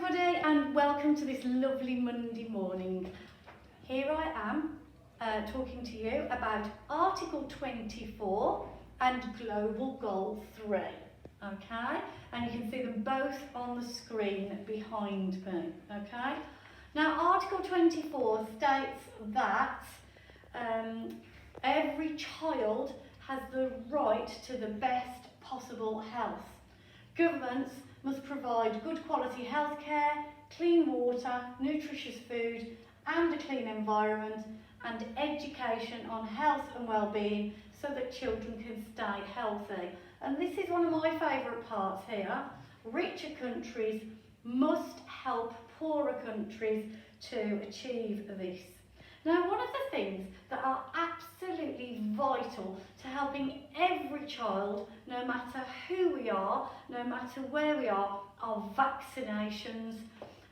everybody, and welcome to this lovely Monday morning. Here I am talking to you about Article 24 and Global Goal 3. Okay, and you can see them both on the screen behind me. Okay, now Article 24 states that every child has the right to the best possible health. Governments must provide good quality healthcare, clean water, nutritious food and a clean environment, and education on health and well-being so that children can stay healthy. And this is one of my favourite parts here. Richer countries must help poorer countries to achieve this. Now, one of the things that are absolutely vital to helping every child, no matter who we are, no matter where we are vaccinations.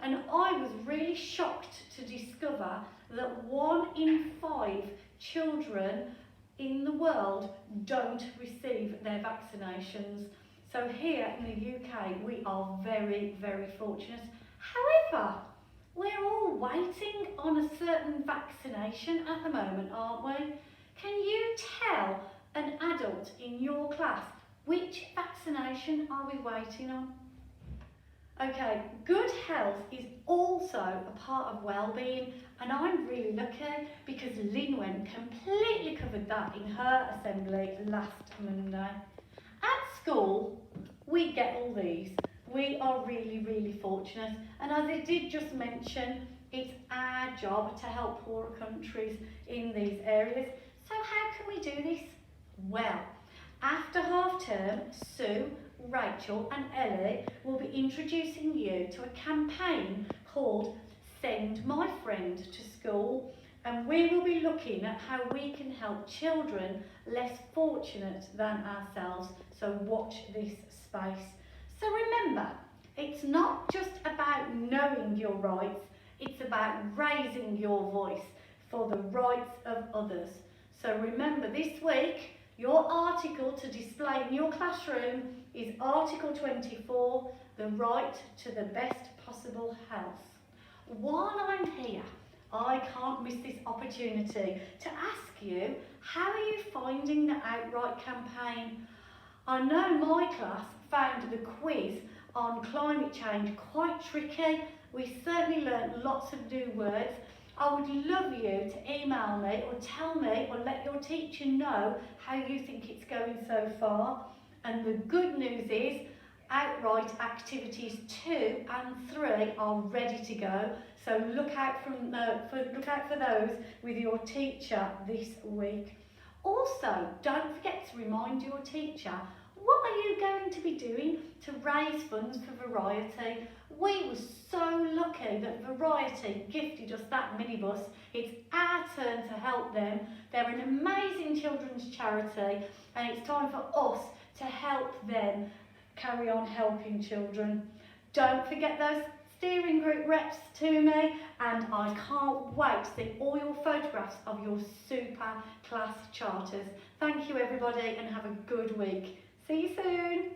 And I was really shocked to discover that 1 in 5 children in the world don't receive their vaccinations. So here in the UK, we are very, very fortunate. However, we're all waiting on a certain vaccination at the moment, aren't we? Can you tell an adult in your class which vaccination are we waiting on? Okay, good health is also a part of well-being, and I'm really lucky because Linwen completely covered that in her assembly last Monday. At school, we get all these. We are really, really fortunate, and as I did just mention, it's our job to help poorer countries in these areas. So how can we do this? Well, after half term, Sue, Rachel and Ellie will be introducing you to a campaign called Send My Friend to School, and we will be looking at how we can help children less fortunate than ourselves. So watch this space. So remember, it's not just about knowing your rights, it's about raising your voice for the rights of others. So remember, this week, your article to display in your classroom is Article 24, the right to the best possible health. While I'm here, I can't miss this opportunity to ask you, how are you finding the Outright campaign? I know my class found the quiz on climate change quite tricky. We certainly learnt lots of new words. I would love you to email me or tell me or let your teacher know how you think it's going so far. And the good news is Outright activities 2 and 3 are ready to go. So look out for those with your teacher this week. Also, don't forget to remind your teacher, what are you going to be doing to raise funds for Variety? We were so lucky that Variety gifted us that minibus. It's our turn to help them. They're an amazing children's charity, and it's time for us to help them carry on helping children. Don't forget those steering group reps to me, and I can't wait to see all your photographs of your super class charters. Thank you everybody, and have a good week. See you soon.